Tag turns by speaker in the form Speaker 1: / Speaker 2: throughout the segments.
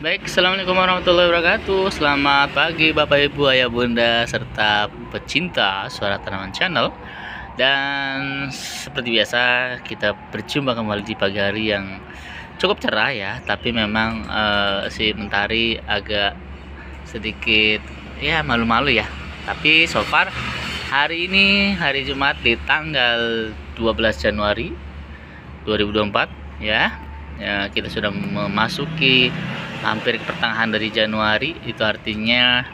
Speaker 1: Baik, assalamualaikum warahmatullahi wabarakatuh. Selamat pagi Bapak Ibu Ayah Bunda serta pecinta Suara Tanaman Channel. Dan seperti biasa kita berjumpa kembali di pagi hari yang cukup cerah ya. Tapi memang si mentari agak sedikit ya malu-malu ya. Tapi so far hari ini hari Jumat di tanggal 12 Januari 2024 ya. Ya, kita sudah memasuki hampir pertengahan dari Januari. Itu artinya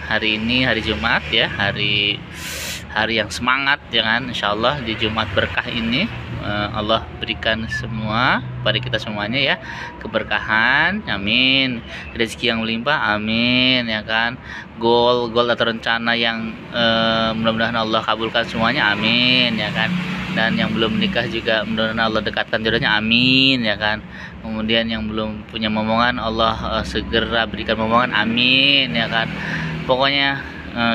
Speaker 1: hari ini hari Jumat ya, hari yang semangat ya kan. Insya Allah di Jumat berkah ini Allah berikan semua pada kita semuanya ya, keberkahan, amin, rezeki yang melimpah, amin ya kan, goal atau rencana yang mudah-mudahan Allah kabulkan semuanya, amin ya kan. Dan yang belum menikah juga mudah-mudahan Allah dekatkan jodohnya, amin ya kan. Kemudian yang belum punya momongan Allah segera berikan momongan, amin ya kan. Pokoknya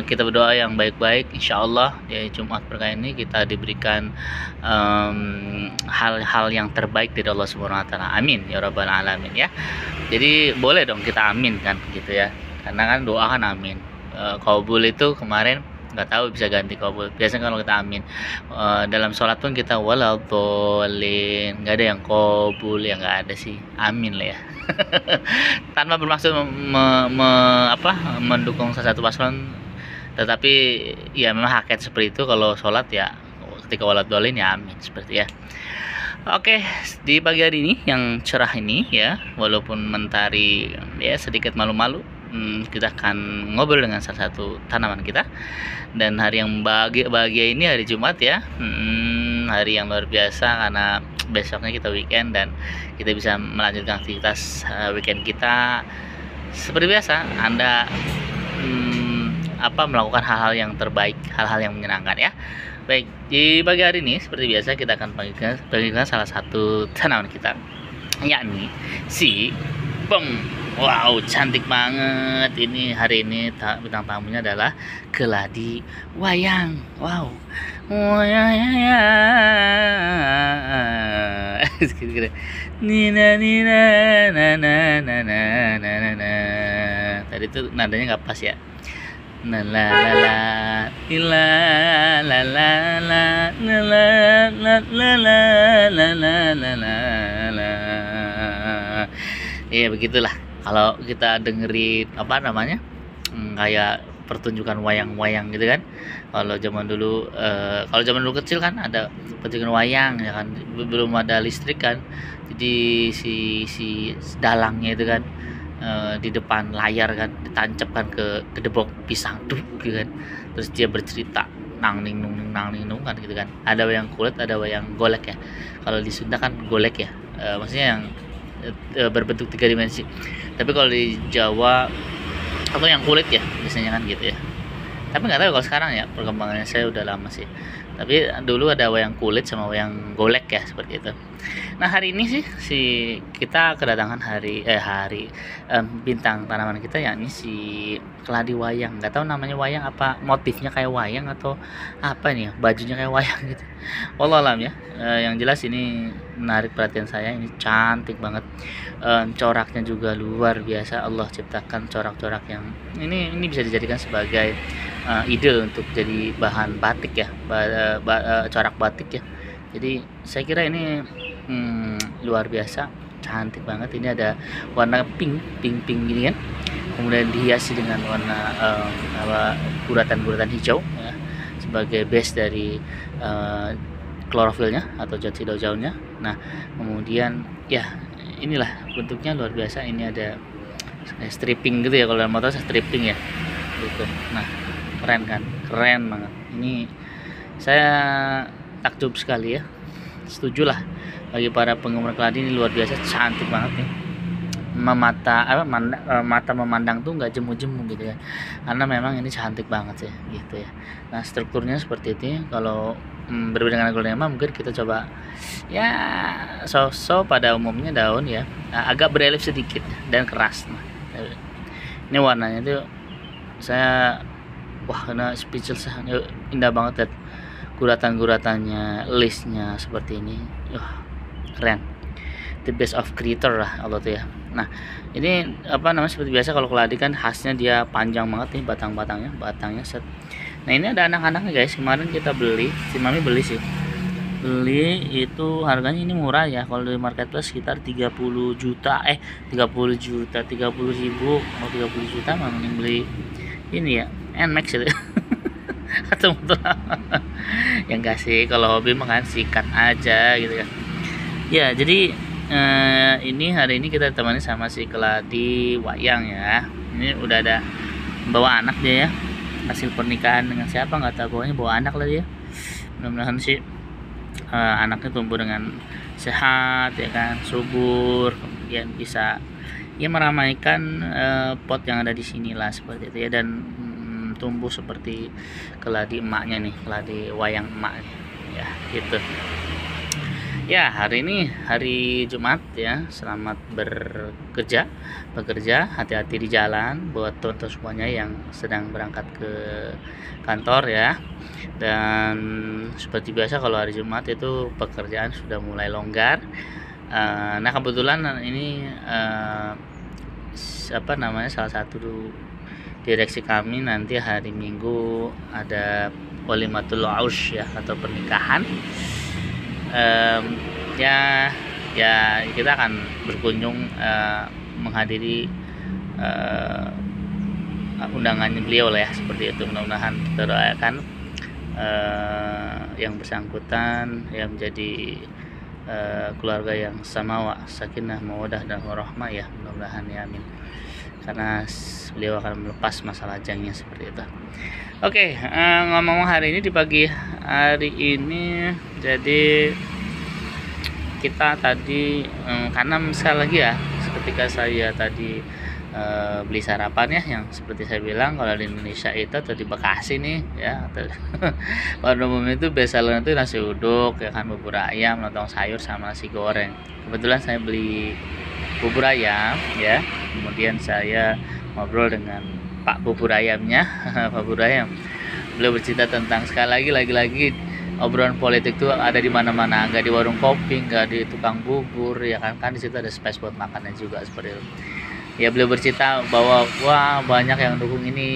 Speaker 1: kita berdoa yang baik-baik, insya Allah di Jumat berkah ini kita diberikan hal-hal yang terbaik dari Allah Subhanahu Wa Taala, amin ya Rabbal Alamin ya. Jadi boleh dong kita amin kan gitu ya, karena kan doa kan amin. Qabul itu kemarin nggak tahu bisa ganti kabul. Biasanya kalau kita amin dalam sholat pun kita waladhdallin, nggak ada yang kabul ya, nggak ada sih, amin lah ya. Tanpa bermaksud mendukung salah satu paslon, tetapi ya memang hakikat seperti itu. Kalau sholat ya ketika waladhdallin ya amin seperti ya. Oke, di pagi hari ini yang cerah ini ya, walaupun mentari ya sedikit malu-malu, kita akan ngobrol dengan salah satu tanaman kita. Dan hari yang bahagia ini hari Jumat ya, hari yang luar biasa karena besoknya kita weekend dan kita bisa melanjutkan aktivitas weekend kita seperti biasa. Anda melakukan hal-hal yang terbaik, hal-hal yang menyenangkan ya. Baik, di pagi hari ini seperti biasa kita akan bagikan salah satu tanaman kita, yakni si wow, cantik banget. Ini hari ini bintang tamunya adalah keladi wayang. Wow, Nina tadi tuh nadanya nggak pas ya. La la la la la la la la la la la la la. Iya begitulah. Kalau kita dengerin kayak pertunjukan wayang-wayang gitu kan. Kalau zaman dulu kecil kan ada pertunjukan wayang ya kan, belum ada listrik kan. Jadi si dalangnya itu kan di depan layar kan ditancapkan ke gedebok pisang tuh gitu kan. Terus dia bercerita nang ning nung kan gitu kan. Ada wayang kulit, ada wayang golek ya. Kalau di Sunda kan golek ya. Maksudnya yang berbentuk 3 dimensi. Tapi kalau di Jawa atau yang kulit ya biasanya kan gitu ya. Tapi nggak tahu kalau sekarang ya, perkembangannya saya udah lama sih. Tapi dulu ada wayang kulit sama wayang golek ya, seperti itu. Nah hari ini sih kita kedatangan bintang tanaman kita, yakni si keladi wayang. Nggak tahu namanya wayang apa, motifnya kayak wayang atau apa nih ya, bajunya kayak wayang gitu. Wallah alam ya. Yang jelas ini menarik perhatian saya, ini cantik banget. Coraknya juga luar biasa. Allah ciptakan corak-corak yang ini bisa dijadikan sebagai ide untuk jadi bahan batik ya, corak batik ya. Jadi saya kira ini luar biasa, cantik banget. Ini ada warna pink gini kan, kemudian dihiasi dengan warna guratan hijau ya, sebagai base dari klorofilnya atau zat hidrojaunnya. Nah kemudian ya inilah bentuknya luar biasa. Ini ada stripping gitu ya, kalau dalam motor stripping ya gitu. Nah keren kan, keren banget. Ini saya takjub sekali ya, setuju lah bagi para penggemar keladi. Ini luar biasa, cantik banget nih. Mata memandang tuh nggak jemu-jemu gitu ya, karena memang ini cantik banget sih gitu ya. Nah strukturnya seperti ini. Kalau berbeda dengan Aglonema mungkin kita coba ya pada umumnya daun ya, agak berelief sedikit dan keras. Nah, ini warnanya tuh saya karena speechless, indah banget ya. Guratan-guratannya, listnya seperti ini, keren. the best of creator lah Allah tuh ya. Nah ini apa namanya, seperti biasa kalau keladi kan khasnya dia panjang banget nih batangnya set. Nah ini ada anak-anaknya guys, kemarin kita beli, si mami beli itu harganya ini murah ya, kalau di marketplace sekitar 30 juta 30 juta 30.000 mau 30 juta mami beli ini ya Nmax itu atau motor yang enggak sih, kalau hobi makan sikat aja gitu ya. Ya jadi ini hari ini kita temani sama si keladi wayang ya. Ini udah ada bawa anak dia ya, hasil pernikahan dengan siapa nggak tahu, pokoknya bawa anak lah dia. Mudah-mudahan sih anaknya tumbuh dengan sehat ya kan, subur, kemudian bisa ya meramaikan pot yang ada di sini lah seperti itu ya, dan tumbuh seperti keladi emaknya nih, keladi wayang emak ya gitu. Ya hari ini hari Jumat ya, selamat bekerja, hati-hati di jalan buat teman-teman semuanya yang sedang berangkat ke kantor ya. Dan seperti biasa kalau hari Jumat itu pekerjaan sudah mulai longgar. Nah kebetulan ini salah satu direksi kami nanti hari Minggu ada Walimatul Aus ya, atau pernikahan. Ya kita akan berkunjung menghadiri undangannya beliau lah ya, seperti itu. Mudah-mudahan kita doakan yang bersangkutan yang menjadi keluarga yang samawa, sakinah, mawaddah dan warahmah ya, mudah-mudahan ya, amin. Karena beliau akan melepas masalah jangnya seperti itu. Oke, ngomong hari ini di pagi hari ini, jadi kita tadi karena sekali lagi ya, ketika saya tadi beli sarapan ya, yang seperti saya bilang kalau di Indonesia itu atau di Bekasi nih ya, pada umumnya itu biasanya itu nasi uduk ya kan, bubur ayam, lontong sayur sama nasi goreng. Kebetulan saya beli bubur ayam ya, kemudian saya ngobrol dengan Pak bubur ayamnya Pak bubur ayam, beliau bercerita tentang sekali lagi obrolan politik tuh ada di mana-mana, nggak di warung kopi, nggak di tukang bubur ya kan di situ ada space buat makannya juga seperti itu ya. Beliau bercerita bahwa wah banyak yang dukung ini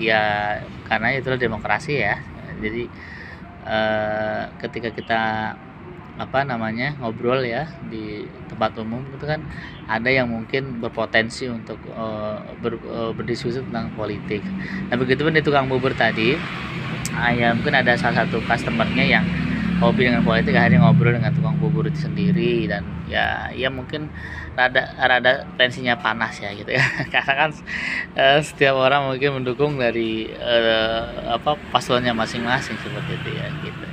Speaker 1: ya, karena itulah demokrasi ya. Jadi ketika kita ngobrol ya di tempat umum itu kan ada yang mungkin berpotensi untuk berdiskusi tentang politik. Nah begitupun di tukang bubur tadi, ya mungkin ada salah satu customernya yang hobi dengan politik, akhirnya ngobrol dengan tukang bubur itu sendiri, dan ya mungkin rada tensinya panas ya gitu ya karena kan setiap orang mungkin mendukung dari paslonnya masing-masing seperti itu ya gitu.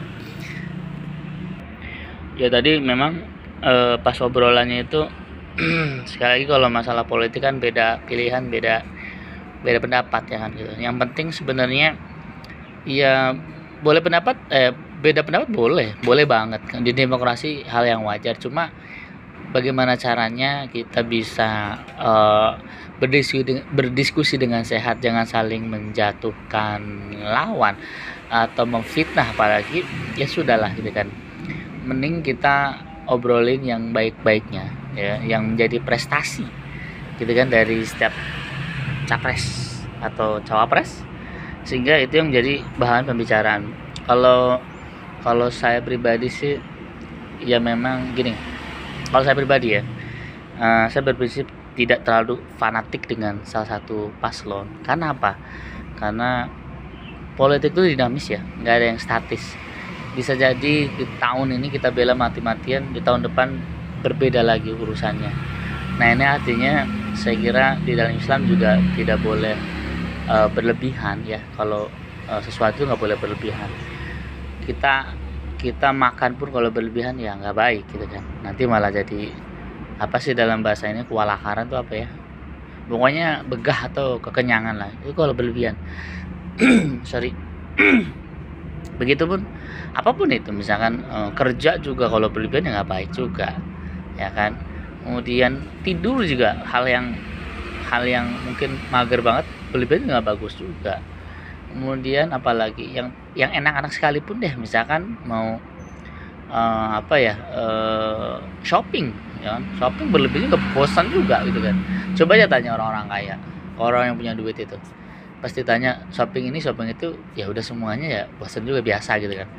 Speaker 1: Ya tadi memang pas obrolannya itu sekali lagi kalau masalah politik kan beda pilihan, beda pendapat ya kan gitu. Yang penting sebenarnya ya boleh beda pendapat, boleh banget kan, di demokrasi hal yang wajar. Cuma bagaimana caranya kita bisa berdiskusi dengan sehat, jangan saling menjatuhkan lawan atau memfitnah apalagi, ya sudahlah gitu kan. Mending kita obrolin yang baik-baiknya ya, yang menjadi prestasi gitu kan dari setiap capres atau cawapres, sehingga itu yang menjadi bahan pembicaraan. Kalau saya pribadi sih ya memang gini, kalau saya pribadi ya saya berprinsip tidak terlalu fanatik dengan salah satu paslon. Karena apa? Karena politik itu dinamis ya, nggak ada yang statis. Bisa jadi di tahun ini kita bela mati-matian, di tahun depan berbeda lagi urusannya. Nah ini artinya saya kira di dalam Islam juga tidak boleh berlebihan ya. Kalau sesuatu nggak boleh berlebihan. Kita makan pun kalau berlebihan ya nggak baik gitu kan. Nanti malah jadi apa sih dalam bahasa ini, kewalakaran tuh apa ya? Pokoknya begah atau kekenyangan lah. Itu kalau berlebihan. Sorry. Begitupun apapun itu, misalkan kerja juga kalau berlebihan ya nggak baik juga ya kan. Kemudian tidur juga hal yang mungkin mager banget, berlebihan nggak bagus juga. Kemudian apalagi yang enak-enak sekalipun deh, misalkan mau shopping ya kan. Shopping berlebih juga bosan juga gitu kan. Coba aja tanya orang-orang kaya, orang yang punya duit itu, pasti tanya shopping ini shopping itu, ya udah semuanya ya bosan juga, biasa gitu kan.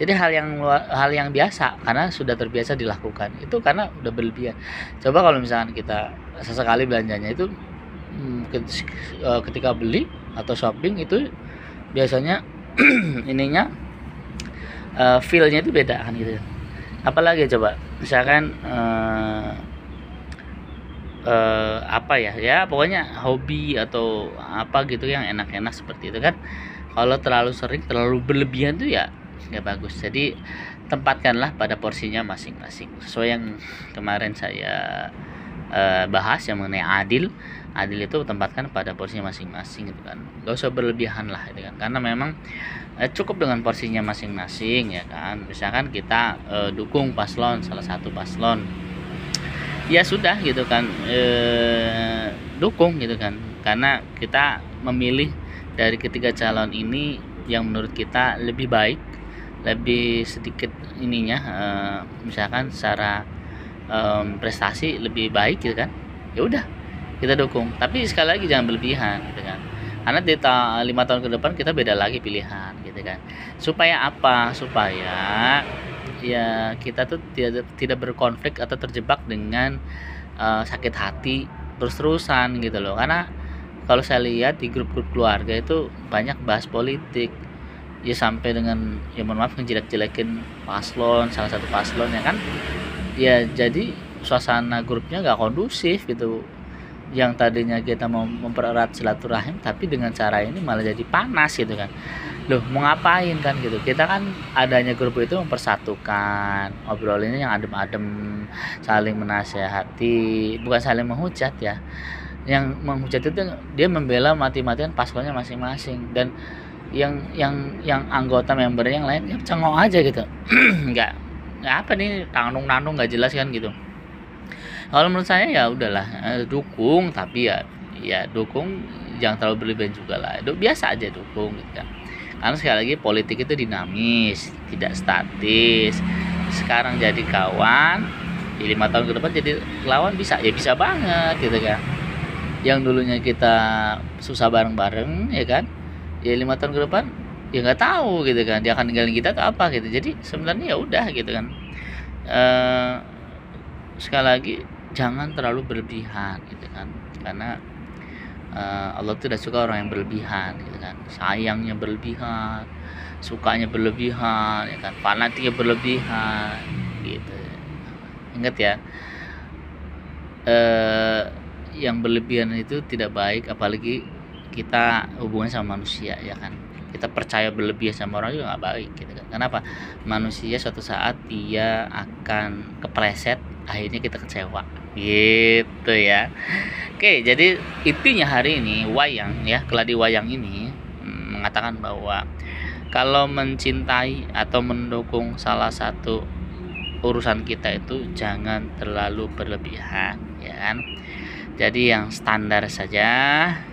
Speaker 1: Jadi hal yang biasa karena sudah terbiasa dilakukan itu karena udah berlebihan. Coba kalau misalkan kita sesekali belanjanya itu, ketika beli atau shopping itu biasanya ininya, feel-nya itu beda kan gitu. Apalagi coba misalkan apa ya pokoknya hobi atau apa gitu yang enak-enak seperti itu kan, kalau terlalu sering terlalu berlebihan tuh ya nggak bagus. Jadi tempatkanlah pada porsinya masing-masing sesuai yang kemarin saya bahas yang mengenai adil itu tempatkan pada porsinya masing-masing gitu kan, gak usah berlebihan lah gitu kan, karena memang cukup dengan porsinya masing-masing ya kan. Misalkan kita dukung paslon, salah satu paslon, ya sudah gitu kan, dukung gitu kan, karena kita memilih dari ketiga calon ini yang menurut kita lebih baik, lebih sedikit ininya, misalkan secara prestasi lebih baik gitu kan, ya udah kita dukung. Tapi sekali lagi jangan berlebihan gitu kan, karena di 5 tahun ke depan kita beda lagi pilihan gitu kan. Supaya apa? Supaya ya kita tuh tidak berkonflik atau terjebak dengan sakit hati terus-terusan gitu loh. Karena kalau saya lihat di grup-grup keluarga itu banyak bahas politik, ya sampai dengan ya mohon maaf ngejelek-jelekin paslon, salah satu paslon ya kan. Ya jadi suasana grupnya nggak kondusif gitu. Yang tadinya kita mau mempererat silaturahim, tapi dengan cara ini malah jadi panas gitu kan. Loh mau ngapain kan gitu. Kita kan adanya grup itu mempersatukan, obrolinnya yang adem-adem, saling menasehati, bukan saling menghujat ya. Yang menghujat itu dia membela mati-matian paslonnya masing-masing, dan yang anggota membernya yang lain ya cengok aja gitu. nggak apa nih, tanung-tanung nggak jelas kan gitu. Kalau menurut saya ya udahlah, dukung, tapi ya dukung jangan terlalu berlebihan juga lah. Biasa aja dukung gitu kan. Karena sekali lagi politik itu dinamis, tidak statis. Sekarang jadi kawan, di 5 tahun ke depan jadi lawan, bisa ya bisa banget gitu kan. Yang dulunya kita susah bareng-bareng ya kan, ya 5 tahun ke depan ya nggak tahu gitu kan, dia akan ninggalin kita atau apa gitu. Jadi sebenarnya ya udah gitu kan. Sekali lagi jangan terlalu berlebihan gitu kan, karena Allah tidak suka orang yang berlebihan gitu kan, sayangnya berlebihan, sukanya berlebihan ya kan, fanatiknya berlebihan gitu. Ingat ya, yang berlebihan itu tidak baik, apalagi kita hubungan sama manusia ya kan. Kita percaya berlebihan sama orang juga nggak baik gitu kan. Kenapa? Manusia suatu saat dia akan kepleset, akhirnya kita kecewa gitu ya. Oke, jadi intinya hari ini wayang ya, keladi wayang ini mengatakan bahwa kalau mencintai atau mendukung salah satu urusan kita itu jangan terlalu berlebihan ya kan. Jadi yang standar saja,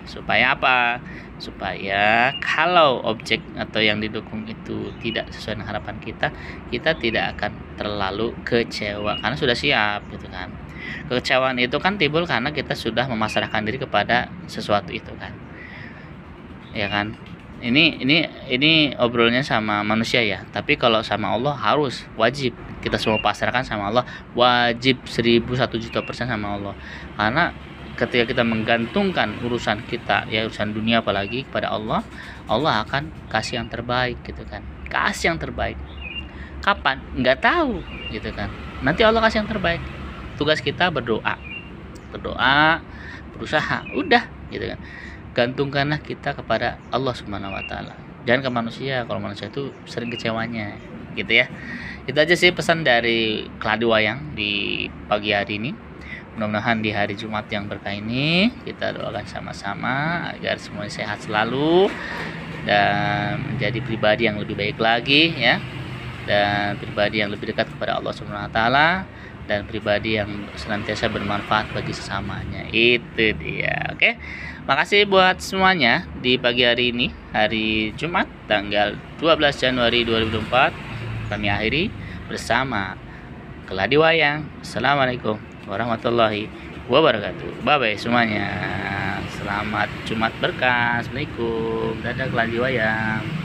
Speaker 1: supaya apa? Supaya kalau objek atau yang didukung itu tidak sesuai dengan harapan kita, kita tidak akan terlalu kecewa karena sudah siap gitu kan. Kekecewaan itu kan timbul karena kita sudah memasrahkan diri kepada sesuatu itu kan, ya kan. Ini obrolnya sama manusia ya, tapi kalau sama Allah harus wajib kita semua pasrahkan sama Allah, wajib 1.001.000% sama Allah. Karena ketika kita menggantungkan urusan kita ya, urusan dunia apalagi, kepada Allah, Allah akan kasih yang terbaik gitu kan. Kasih yang terbaik kapan nggak tahu gitu kan, nanti Allah kasih yang terbaik. Tugas kita berdoa, berusaha, udah gitu kan. Gantungkanlah kita kepada Allah Subhanahu wa taala, jangan ke manusia. Kalau manusia itu sering kecewanya gitu ya. Itu aja sih pesan dari keladi wayang di pagi hari ini. Mudah-mudahan di hari Jumat yang berkah ini kita doakan sama-sama agar semuanya sehat selalu dan menjadi pribadi yang lebih baik lagi ya, dan pribadi yang lebih dekat kepada Allah Subhanahu wa taala, dan pribadi yang senantiasa bermanfaat bagi sesamanya. Itu dia. Oke. Makasih buat semuanya di pagi hari ini, hari Jumat tanggal 12 Januari 2024. Kami akhiri bersama keladi wayang. Assalamualaikum. warahmatullahi wabarakatuh. Bye bye semuanya. Selamat Jumat berkah. Assalamualaikum. Dadah keladi wayang.